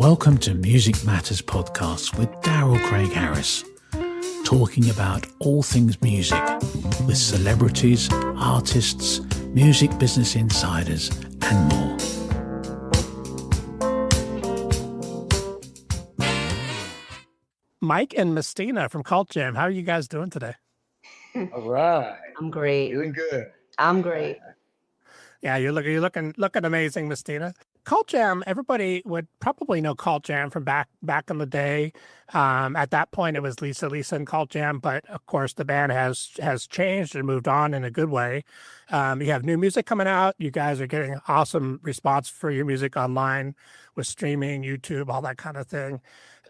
Welcome to Music Matters Podcast with Darrell Craig Harris, talking about all things music with celebrities, artists, music business insiders, and more. Mike and Mystina from Cult Jam. How are you guys doing today? All right. I'm great. Doing good. I'm great. Yeah, you're looking amazing, Mystina. Cult Jam, everybody would probably know Cult Jam from back in the day. At that point, it was Lisa and Cult Jam, but of course the band has changed and moved on in a good way. You have new music coming out. You guys are getting awesome response for your music online with streaming, YouTube, all that kind of thing.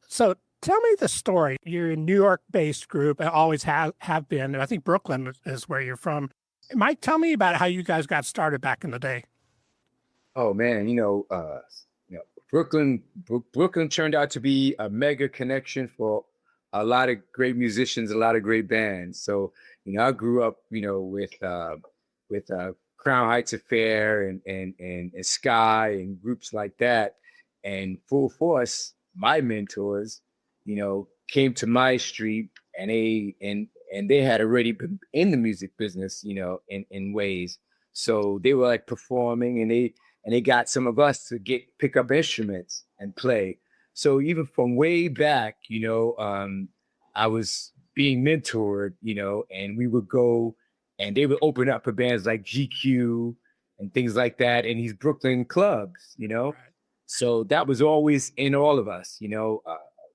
So tell me the story. You're a New York-based group, and always have been. I think Brooklyn is where you're from. Mike, tell me about how you guys got started back in the day. Oh man, Brooklyn turned out to be a mega connection for a lot of great musicians, a lot of great bands. So, I grew up, with Crown Heights Affair and Sky and groups like that. And Full Force, my mentors, came to my street, and they had already been in the music business, in ways. So they were like performing, and they got some of us to pick up instruments and play. So even from way back, I was being mentored, and we would go and they would open up for bands like GQ and things like that in these Brooklyn clubs, Right. So that was always in all of us,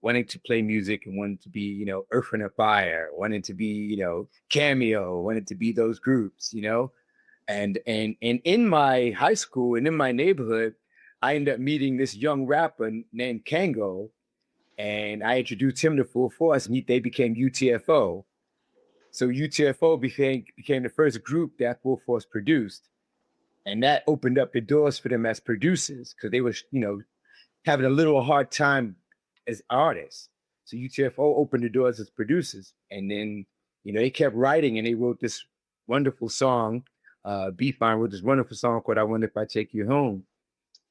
wanting to play music and wanting to be, Earth, Wind & Fire, wanting to be, Cameo, wanting to be those groups, And in my high school and in my neighborhood, I ended up meeting this young rapper named Kango, and I introduced him to Full Force, and they became UTFO. So UTFO became the first group that Full Force produced, and that opened up the doors for them as producers because they were, having a little hard time as artists. So UTFO opened the doors as producers, and then they kept writing, and they wrote this wonderful song. B-Fine with this wonderful song called I Wonder If I Take You Home.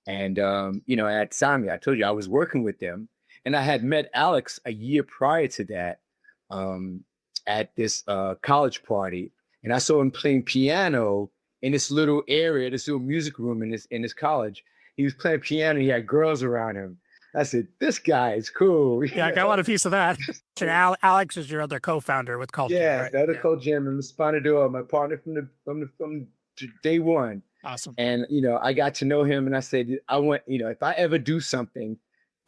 And, at Sami, I told you I was working with them, and I had met Alex a year prior to that at this college party. And I saw him playing piano in this little area, this little music room in this college. He was playing piano. He had girls around him. I said, this guy is cool. Yeah, I got a piece of that. Alex is your other co-founder with Cult Jam. Yeah, right? the other Cult Jam and Mystina, my partner from day one. Awesome. And I got to know him, and I said, I want, if I ever do something,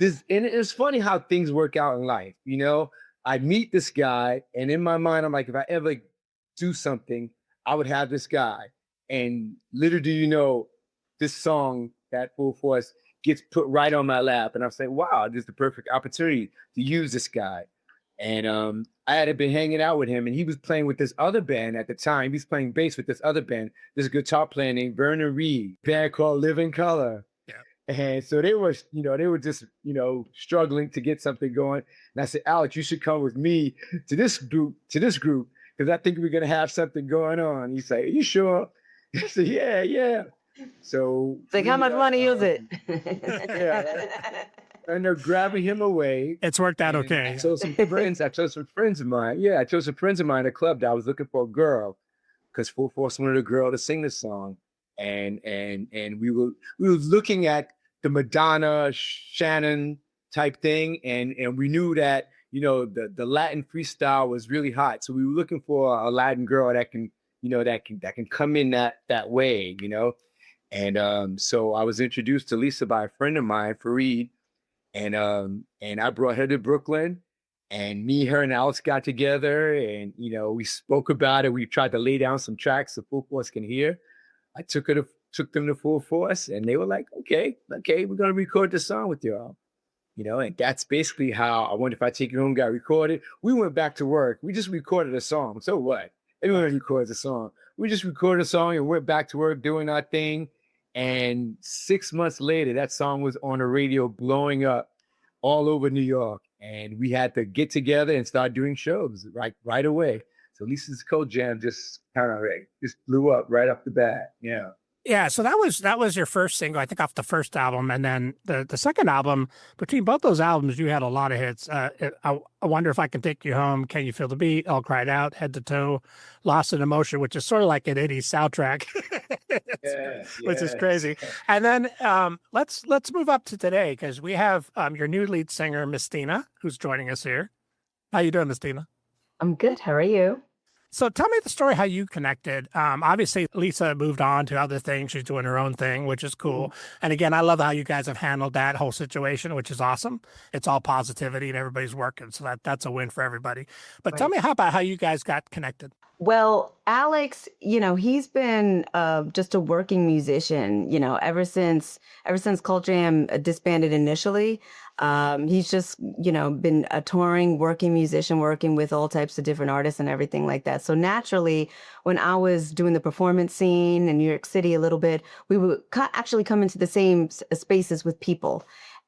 and it's funny how things work out in life. I meet this guy, and in my mind, I'm like, if I ever do something, I would have this guy. And little do you know, this song, that Full Force, gets put right on my lap, and I'm saying, wow, this is the perfect opportunity to use this guy. And I had been hanging out with him, and he was playing with this other band at the time. He was playing bass with this other band, this guitar player named Vernon Reed, band called Living Color. Yeah. And so they were just, struggling to get something going. And I said, Alex, you should come with me to this group, because I think we're going to have something going on. He said, are you sure? I said, yeah. So it's like, how much money is it? Yeah. And they're grabbing him away. It's worked out okay. I chose some friends of mine. Yeah, I chose some friends of mine at a club that I was looking for a girl, because Full Force wanted a girl to sing the song. And we were looking at the Madonna, Shannon type thing, and we knew that, the Latin freestyle was really hot. So we were looking for a Latin girl that can, that can come in that way, And so I was introduced to Lisa by a friend of mine, Fareed, and I brought her to Brooklyn, and me, her, and Alex got together, and we spoke about it. We tried to lay down some tracks so Full Force can hear. I took them to Full Force, and they were like, okay, we're gonna record the song with y'all, and that's basically how I Wonder If I Take You Home got recorded. We went back to work. We just recorded a song. So what? Everyone records a song. We just recorded a song and went back to work doing our thing. And 6 months later, that song was on the radio, blowing up all over New York. And we had to get together and start doing shows right away. So Lisa's Cult Jam just kind of just blew up right off the bat. Yeah. Yeah, so that was your first single, I think, off the first album, and then the second album. Between both those albums, you had a lot of hits. I wonder if I can take you home. Can you feel the beat? All cried out, head to toe, lost in emotion, which is sort of like an Eddie soundtrack, Yes, which is yes. crazy. And then let's move up to today because we have your new lead singer, Mystina, who's joining us here. How you doing, Mystina? I'm good. How are you? So tell me the story how you connected. Obviously, Lisa moved on to other things. She's doing her own thing, which is cool. And again, I love how you guys have handled that whole situation, which is awesome. It's all positivity and everybody's working. So that's a win for everybody. But tell Right. me about how you guys got connected. Well, Alex, he's been just a working musician, ever since Cult Jam disbanded initially. He's just, been a touring, working musician, working with all types of different artists and everything like that. So naturally, when I was doing the performance scene in New York City a little bit, we would actually come into the same spaces with people.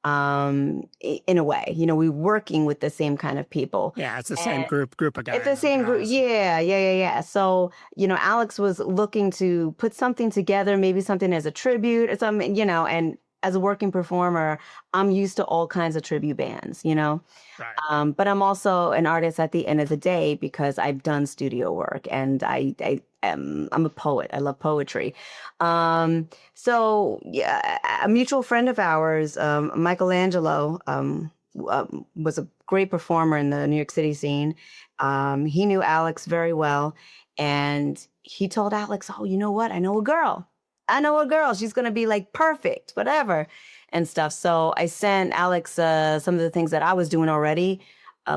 In a way, we working with the same kind of people. Yeah, it's the same group of guys. It's the same group. Yeah. So, Alex was looking to put something together, maybe something as a tribute or something, and as a working performer, I'm used to all kinds of tribute bands, Right. but I'm also an artist at the end of the day because I've done studio work and I'm a poet. I love poetry. So yeah, a mutual friend of ours, Michelangelo, was a great performer in the New York City scene. He knew Alex very well, and he told Alex, "Oh, you know what? I know a girl. She's gonna be like perfect, whatever, and stuff." So I sent Alex some of the things that I was doing already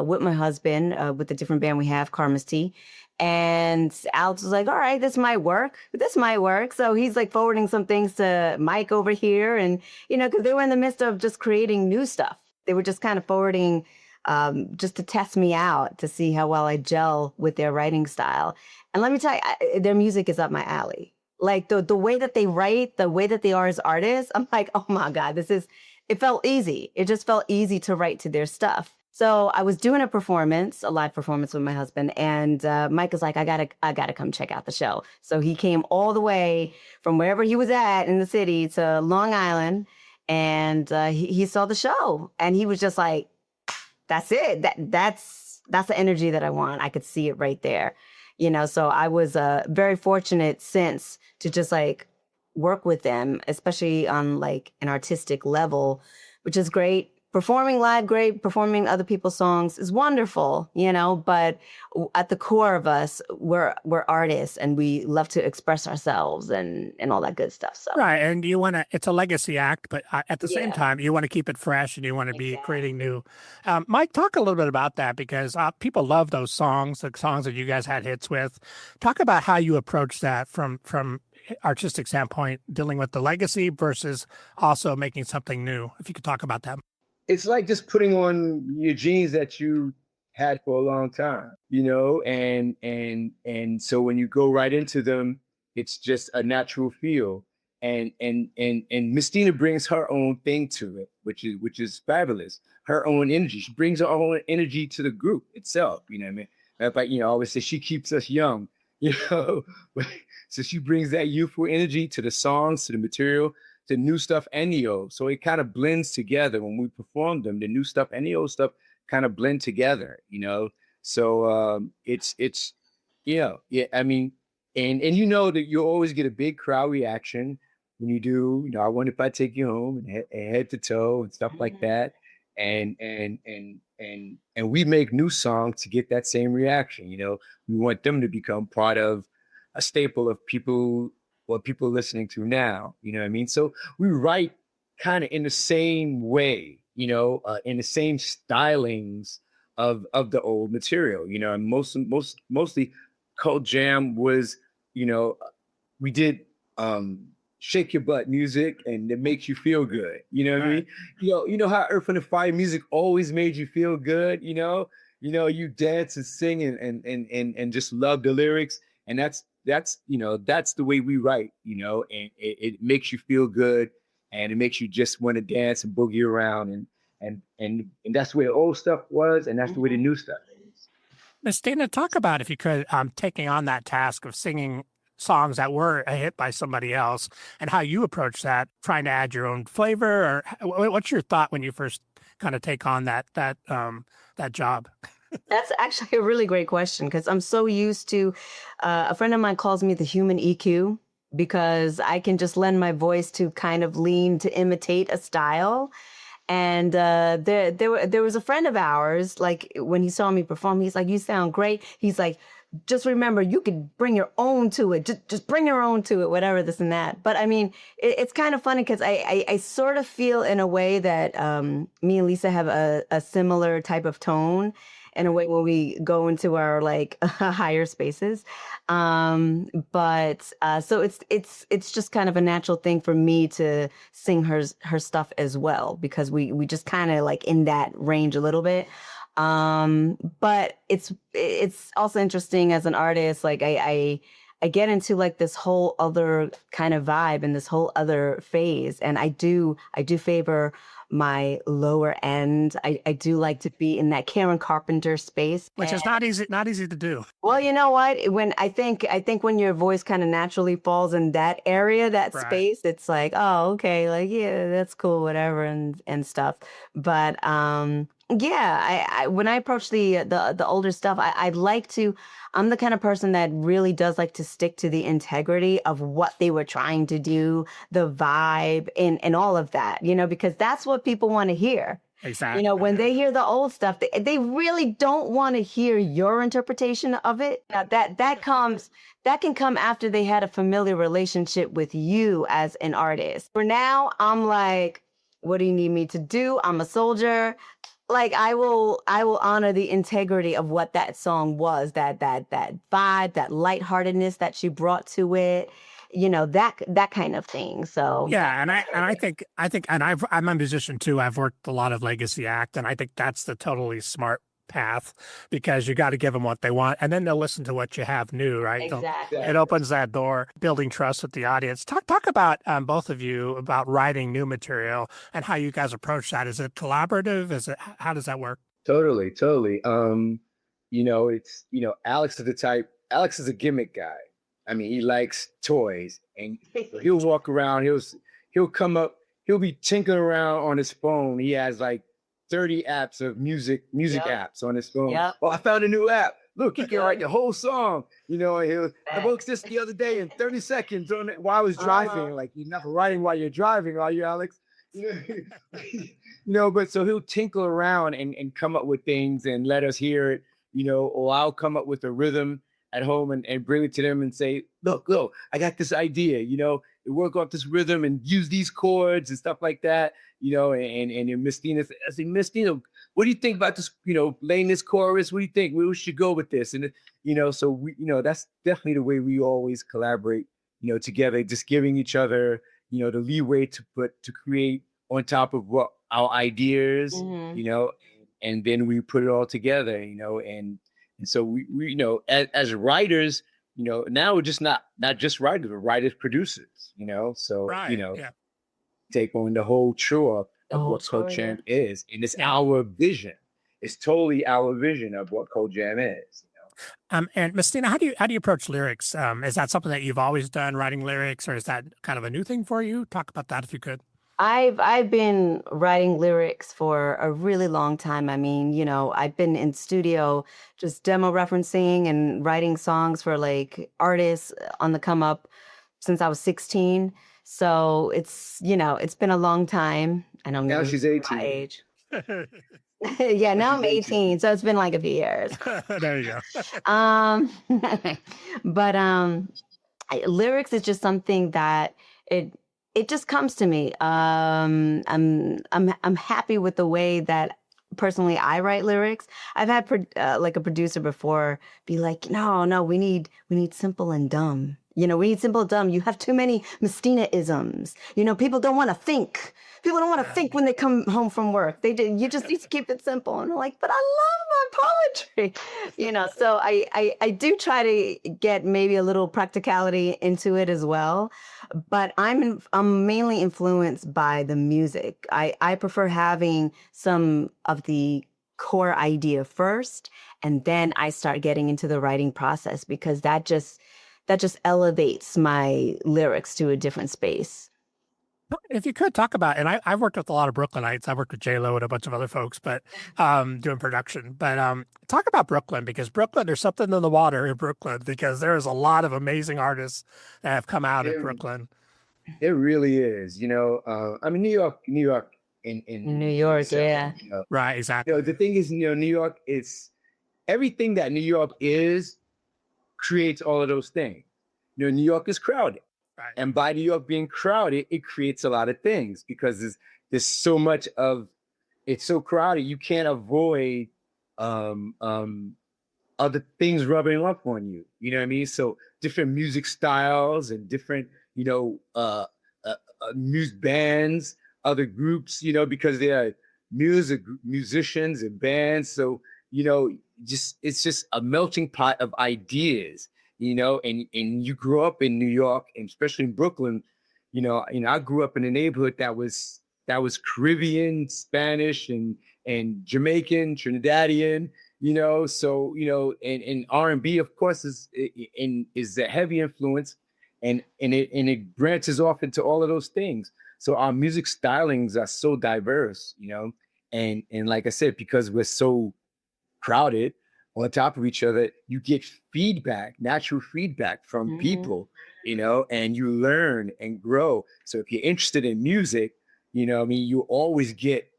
with my husband, with the different band we have, Karma's Tea. And Alex was like, "All right, this might work. This might work." So he's like forwarding some things to Mike over here. And, because they were in the midst of just creating new stuff. They were just kind of forwarding just to test me out to see how well I gel with their writing style. And let me tell you, their music is up my alley. Like the way that they write, the way that they are as artists, I'm like, oh my God, it felt easy. It just felt easy to write to their stuff. So I was doing a live performance with my husband, and Mike was like, I gotta come check out the show. So he came all the way from wherever he was at in the city to Long Island, and he saw the show, and he was just like, that's it. That's the energy that I want. I could see it right there. So I was very fortunate since to just like work with them, especially on like an artistic level, which is great. Performing live, great. Performing other people's songs is wonderful, but at the core of us, we're artists and we love to express ourselves and all that good stuff. So Right. And it's a legacy act, but at the same Yeah. time, you want to keep it fresh and you want to be Exactly. creating new. Mike, talk a little bit about that because people love those songs, the songs that you guys had hits with. Talk about how you approach that from artistic standpoint, dealing with the legacy versus also making something new. If you could talk about that. It's like just putting on your jeans that you had for a long time, and so when you go right into them, it's just a natural feel. And Mystina brings her own thing to it, which is fabulous. Her own energy. She brings her own energy to the group itself. You know what I mean? Like, I always say she keeps us young, you know. So she brings that youthful energy to the songs, to the material, to new stuff and the old. So it kind of blends together when we perform them. The new stuff and the old stuff kind of blend together, So it's yeah. I mean, and that you always get a big crowd reaction when you do. I wonder if I take you home and head to toe and stuff like that. And we make new songs to get that same reaction. We want them to become part of a staple of what people are listening to now. You know what I mean? So we write kind of in the same way, in the same stylings of the old material. And mostly Cult Jam was, we did shake your butt music and it makes you feel good. You know what I mean? You know how Earth and the Fire music always made you feel good, you dance and sing and just love the lyrics. And that's the way we write, and it makes you feel good and it makes you just want to dance and boogie around and that's the way the old stuff was, and that's the way the new stuff is. Mystina, talk about, if you could, taking on that task of singing songs that were a hit by somebody else, and how you approach that, trying to add your own flavor, or what's your thought when you first kind of take on that job? That's actually a really great question because I'm so used to, a friend of mine calls me the human EQ because I can just lend my voice to kind of lean to imitate a style. And there was a friend of ours, like when he saw me perform, he's like, "You sound great." He's like, "Just remember, you could bring your own to it. Just bring your own to it, whatever, this and that." But I mean, it's kind of funny because I sort of feel in a way that me and Lisa have a similar type of tone in a way when we go into our like higher spaces. But so it's just kind of a natural thing for me to sing her stuff as well because we just kind of like in that range a little bit. But it's also interesting as an artist, like I get into like this whole other kind of vibe and this whole other phase. And I do favor my lower end. I do like to be in that Karen Carpenter space. Which is not easy to do. Well, you know what? When I think when your voice kind of naturally falls in that area, that Right. space, it's like, oh, okay, like yeah, that's cool, whatever, and stuff. But yeah, I when I approach the older stuff, I'd like to. I'm the kind of person that really does like to stick to the integrity of what they were trying to do, the vibe, and all of that, because that's what people want to hear. Exactly. When they hear the old stuff, they really don't want to hear your interpretation of it. Now, that can come after they had a familiar relationship with you as an artist. For now, I'm like, what do you need me to do? I'm a soldier. Like I will honor the integrity of what that song was, that vibe, that lightheartedness that she brought to it, that kind of thing. So yeah, and I think, and I'm a musician too. I've worked a lot of legacy act, and I think that's the totally smart path because you got to give them what they want, and then they'll listen to what you have new, right? exactly. It opens that door, building trust with the audience. Talk about both of you about writing new material and how you guys approach that. Is it collaborative? How does that work? Totally. It's Alex is a gimmick guy. I mean, he likes toys, and he'll walk around. He'll come up. He'll be tinkering around on his phone. He has like 30 apps of music Yep. apps on his phone. Yep. Oh, I found a new app. Look, he can write the whole song. I wrote this the other day in 30 seconds while I was driving. Like, you're not writing while you're driving, are you, Alex? But so he'll tinkle around and come up with things and let us hear it, or I'll come up with a rhythm at home and bring it to them and say, look, I got this idea, work off this rhythm and use these chords and stuff like that, and Mystina, I say, Mystina, what do you think about this, laying this chorus? What do you think? We should go with this. And, so we, that's definitely the way we always collaborate, together, just giving each other, the leeway to create on top of what our ideas, Mhm. And then we put it all together, and so we as writers, now we're just not just writers, but writers, producers, so, Right. Yeah. take on the whole chore The of whole what Code chore, Jam is. And it's Yeah. our vision. It's totally our vision of what Code Jam is. And Mystina, how do you approach lyrics? Is that something that you've always done, writing lyrics, or is that kind of a new thing for you? Talk about that if you could. I've been writing lyrics for a really long time. I mean, I've been in studio just demo referencing and writing songs for like artists on the come up since I was 16. So it's been a long time. And I'm Now gonna she's be 18. my age. Yeah, now I'm 18, so it's been like a few years. There you go. Um, but lyrics is just something that it just comes to me. I'm happy with the way that personally I write lyrics. I've had like a producer before be like, no, we need simple and dumb. We need simple and dumb. You have too many Mystina-isms. People don't want to think. People don't want to think when they come home from work. You just need to keep it simple. And I'm like, but I love my poetry. So I do try to get maybe a little practicality into it as well. But I'm mainly influenced by the music. I prefer having some of the core idea first, and then I start getting into the writing process because that just elevates my lyrics to a different space. If you could talk about, and I've worked with a lot of Brooklynites. I've worked with J-Lo and a bunch of other folks, but doing production. But talk about Brooklyn, because Brooklyn, there's something in the water in Brooklyn, because there's a lot of amazing artists that have come out in Brooklyn. It really is. I mean, New York in New York, itself, yeah. Right, exactly. The thing is, New York, it's everything that New York is creates all of those things. New York is crowded. Right. And by New York being crowded, it creates a lot of things, because there's so much of it's so crowded, you can't avoid other things rubbing off on you. You know what I mean? So different music styles and different, music bands, other groups, because they are musicians and bands. So, it's just a melting pot of ideas. And you grew up in New York, and especially in Brooklyn, I grew up in a neighborhood that was Caribbean, Spanish, and Jamaican, Trinidadian, and R&B, of course, is a heavy influence, and it branches off into all of those things. So our music stylings are so diverse, and like I said, because we're so crowded on top of each other, you get natural feedback from people, and you learn and grow. So if you're interested in music, you always get,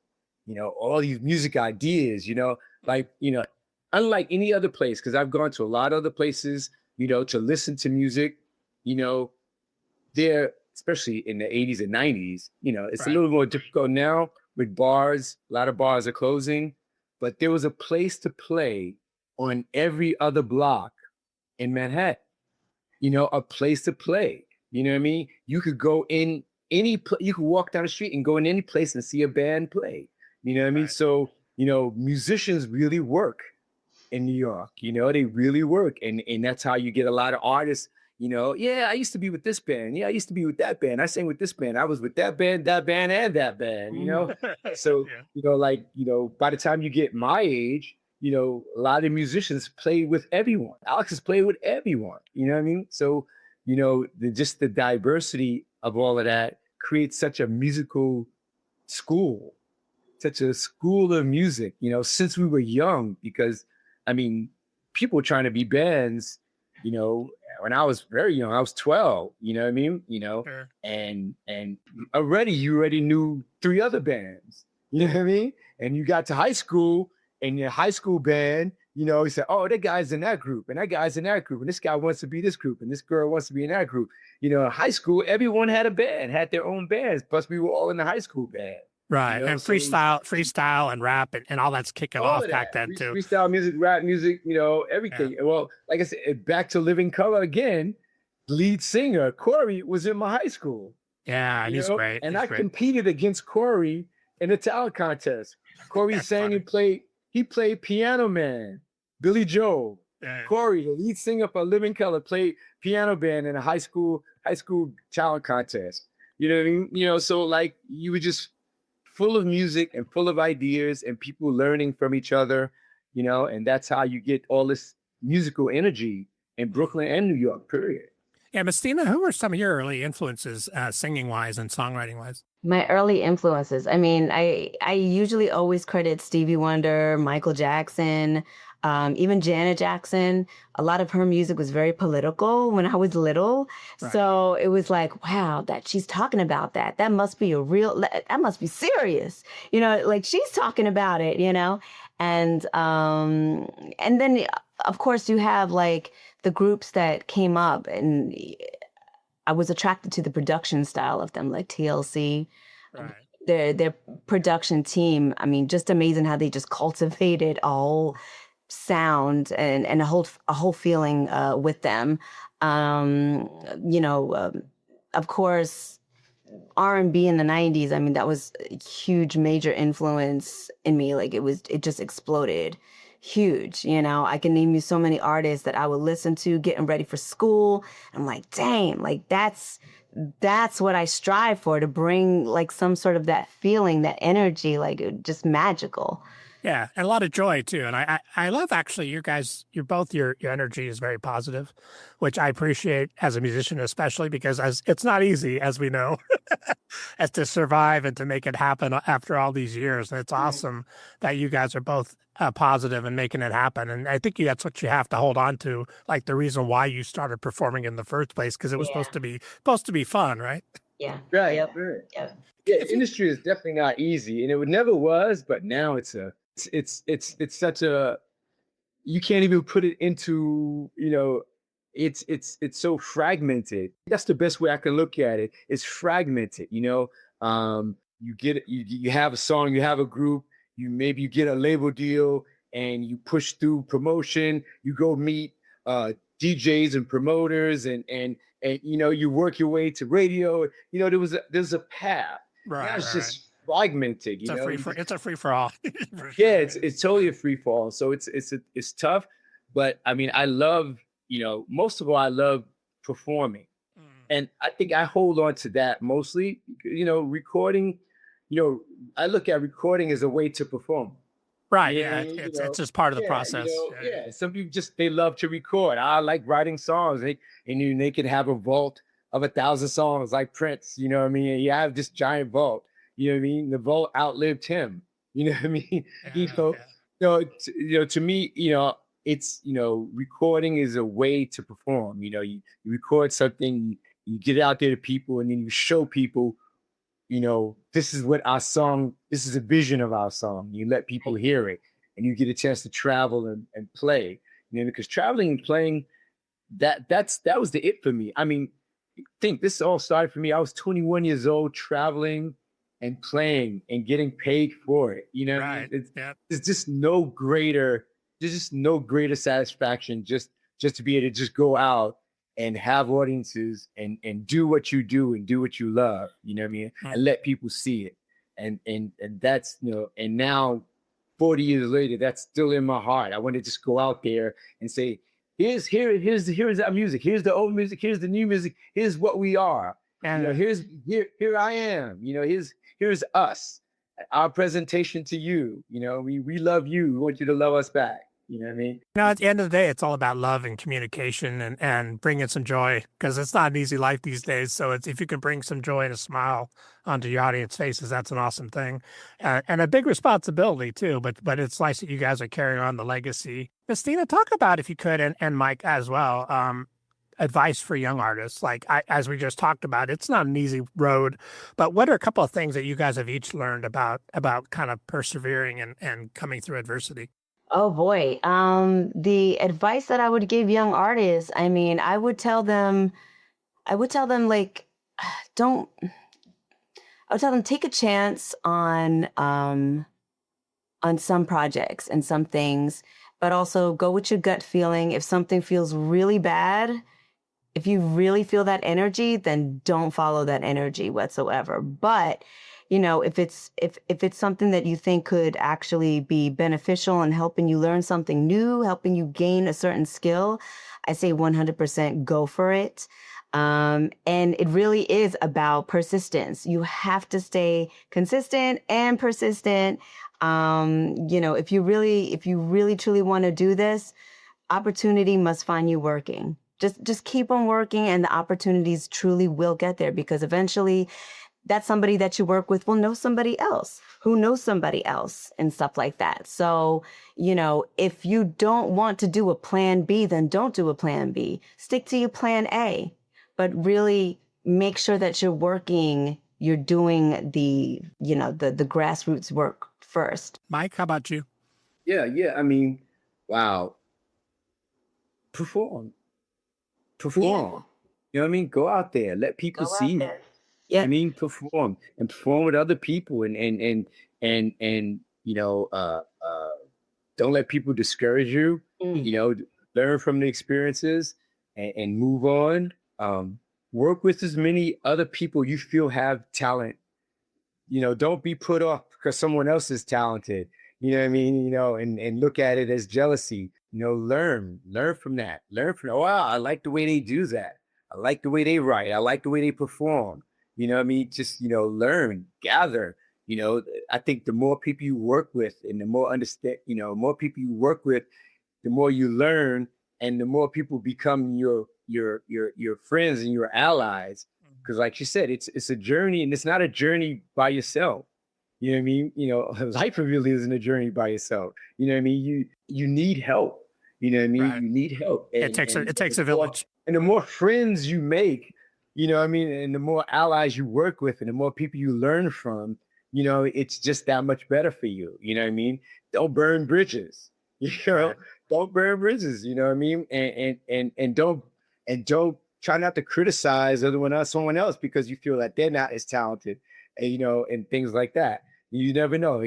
all these music ideas, unlike any other place, because I've gone to a lot of other places, to listen to music, there, especially in the 80s and 90s, it's Right. a little more difficult now with bars. A lot of bars are closing, but there was a place to play on every other block in Manhattan, a place to play. You know what I mean? You could go in you could walk down the street and go in any place and see a band play. You know what I mean? Right. So, musicians really work in New York, they really work. And that's how you get a lot of artists, I used to be with this band. Yeah, I used to be with that band. I sang with this band. I was with that band, and that band, So, Yeah. by the time you get my age, a lot of musicians play with everyone. Alex has played with everyone. You know what I mean? So, just the diversity of all of that creates such a musical school, such a school of music, since we were young, because people were trying to be bands, when I was very young. I was 12, you know what I mean? Sure. And you already knew 3 other bands, you know what I mean? And you got to high school, and your high school band, you said, oh, that guy's in that group, and that guy's in that group, and this guy wants to be this group, and this girl wants to be in that group. In high school, everyone had a band, had their own bands. Plus, we were all in the high school band. Right. And So freestyle and rap and all that's kicking all off of back that. then too. Freestyle music, rap music, everything. Yeah. Well, like I said, back to Living Color again, lead singer Corey was in my high school. Yeah, and he's great. And He's I great. competed against Corey in the talent contest. Corey That's sang funny. he played Piano Man, Billy Joel. Yeah. Corey, the lead singer for Living Color, played piano band in a high school talent contest. You know what I mean? So like you were just full of music and full of ideas and people learning from each other, and that's how you get all this musical energy in Brooklyn and New York, period. Yeah, Mystina, who were some of your early influences, singing wise and songwriting wise? My early influences. I usually always credit Stevie Wonder, Michael Jackson, even Janet Jackson. A lot of her music was very political when I was little. Right. So it was like, wow, that she's talking about that. That must be that must be serious. Like she's talking about it, and then of course you have like the groups that came up, and I was attracted to the production style of them, like TLC. Right. Their production team, just amazing how they just cultivated a whole sound and a whole feeling with them. Of course, R&B in the 90s, that was a huge major influence in me. Like it just exploded. Huge, I can name you so many artists that I would listen to getting ready for school. I'm like, dang, like that's what I strive for, to bring like some sort of that feeling, that energy, like just magical. Yeah, and a lot of joy too. And I love actually you guys, your energy is very positive, which I appreciate as a musician, especially because as it's not easy, as we know, as to survive and to make it happen after all these years. And it's awesome that you guys are both positive and making it happen. And I think that's what you have to hold on to, like the reason why you started performing in the first place, because it was Yeah. supposed to be fun, right? Yeah. Right. Yep. Right. Yep. Yeah, industry is definitely not easy, and it never was, but now it's such a, you can't even put it into, it's so fragmented. That's the best way I can look at it. It's fragmented, you get you have a song, you have a group, you get a label deal, and you push through promotion, you go meet DJs and promoters, and you work your way to radio. There's a path. Right. Now it's just fragmented. It's a free for all. For Yeah, sure. it's totally a free fall. So it's tough, but I mean, I love, most of all, I love performing, and I think I hold on to that mostly. Recording, I look at recording as a way to perform. Right. Yeah, Yeah. It's just part of the process. Yeah. Some people they love to record. I like writing songs. They can have a vault of 1,000 songs like Prince. You know what I mean? And you have this giant vault. You know what I mean? The vault outlived him. You know what I mean? To me, it's recording is a way to perform. You record something, you get it out there to people, and then you show people, this is what our song, this is a vision of our song. You let people hear it, and you get a chance to travel and play. Because traveling and playing, that was the it for me. I mean, think this all started for me. I was 21 years old, traveling and playing and getting paid for it. Right. There's just no greater satisfaction just to be able to just go out and have audiences and do what you do and do what you love, and let people see it. And that's, and now 40 years later, that's still in my heart. I want to just go out there and say, here's our music, here's the old music, here's the new music, here's what we are. And here I am, here's us, our presentation to you. We love you, we want you to love us back. You know what I mean? At the end of the day, it's all about love and communication and bringing some joy, because it's not an easy life these days. So if you can bring some joy and a smile onto your audience faces, that's an awesome thing, and a big responsibility too. But it's nice that you guys are carrying on the legacy. Mystina, talk about, if you could, and Mike as well, advice for young artists. As we just talked about, it's not an easy road, but what are a couple of things that you guys have each learned about kind of persevering and coming through adversity? Oh boy. The advice that I would give young artists, I mean, I would tell them like, take a chance on some projects and some things, but also go with your gut feeling. If something feels really bad, if you really feel that energy, then don't follow that energy whatsoever. But if it's something that you think could actually be beneficial and helping you learn something new, helping you gain a certain skill, I say 100% go for it. And it really is about persistence. You have to stay consistent and persistent. If you really truly want to do this, opportunity must find you working. Just keep on working, and the opportunities truly will get there, because eventually that somebody that you work with will know somebody else who knows somebody else and stuff like that. So, if you don't want to do a plan B, then don't do a plan B. Stick to your plan A, but really make sure that you're doing the grassroots work first. Mike, how about you? Yeah. I mean, wow. Perform. Yeah. You know what I mean? Go out there, let people see you. Yeah. I mean, perform with other people, and don't let people discourage you. Learn from the experiences and move on. Work with as many other people you feel have talent. Don't be put off because someone else is talented. You know what I mean? And look at it as jealousy. Learn from that. Oh, wow, I like the way they do that. I like the way they write. I like the way they perform. You know what I mean? Just, learn, gather, I think the more people you work with and the more more people you work with, the more you learn, and the more people become your friends and your allies. Because like you said, it's a journey, and it's not a journey by yourself. You know what I mean? Life really isn't a journey by yourself. You know what I mean? You need help. You know what I mean? Right. You need help. It takes a village. And the more friends you make, you know what I mean, and the more allies you work with, and the more people you learn from, it's just that much better for you. You know what I mean? Don't burn bridges. Right. Don't burn bridges. You know what I mean? And don't try not to criticize someone else because you feel that they're not as talented, and things like that. You never know.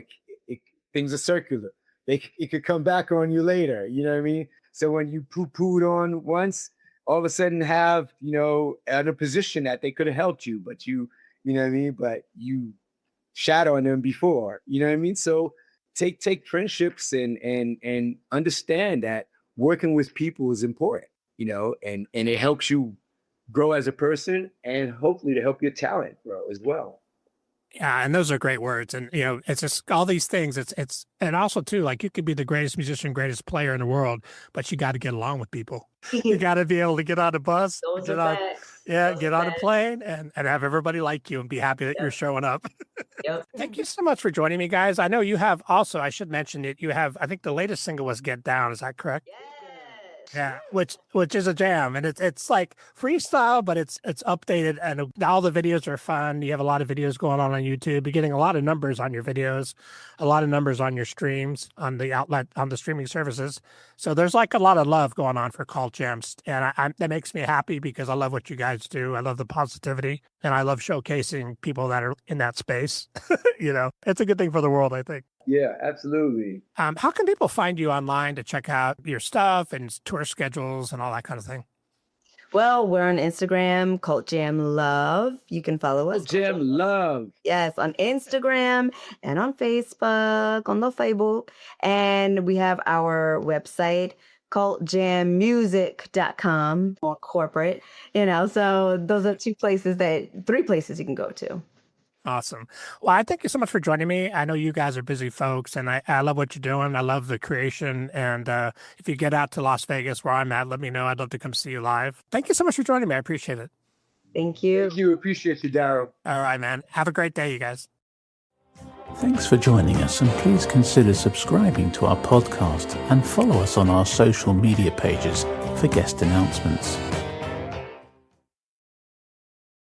Things are circular. It could come back on you later. You know what I mean? So when you poo-pooed on once, all of a sudden have, at a position that they could have helped you, but you know what I mean? But you shat on them before, you know what I mean? So take friendships and understand that working with people is important, and it helps you grow as a person, and hopefully to help your talent grow as well. Yeah, and those are great words. And it's just all these things. It's and also too, like, you could be the greatest musician, greatest player in the world, but you got to get along with people. You got to be able to get on a bus, get on a plane, and have everybody like you and be happy that you're showing up. Yep. Thank you so much for joining me, guys. I know you have also, I should mention it, you have, I think the latest single was Get Down. Is that correct? Yes. Yeah, which is a jam, and it's like freestyle, but it's updated, and all the videos are fun. You have a lot of videos going on YouTube. You're getting a lot of numbers on your videos, a lot of numbers on your streams on the outlet on the streaming services. So there's like a lot of love going on for Cult Jams, and that makes me happy because I love what you guys do. I love the positivity, and I love showcasing people that are in that space. It's a good thing for the world, I think. Yeah, absolutely. How can people find you online to check out your stuff and tour schedules and all that kind of thing? Well, we're on Instagram, Cult Jam Love. You can follow us. Cult Jam Love. Yes, on Instagram and on Facebook, on the Facebook. And we have our website, cultjammusic.com, more corporate, so those are three places you can go to. Awesome. Well, I thank you so much for joining me. I know you guys are busy folks, and I love what you're doing. I love the creation. And if you get out to Las Vegas, where I'm at, let me know. I'd love to come see you live. Thank you so much for joining me. I appreciate it. Thank you. Thank you. Appreciate you, Darrell. All right, man. Have a great day, you guys. Thanks for joining us, and please consider subscribing to our podcast and follow us on our social media pages for guest announcements.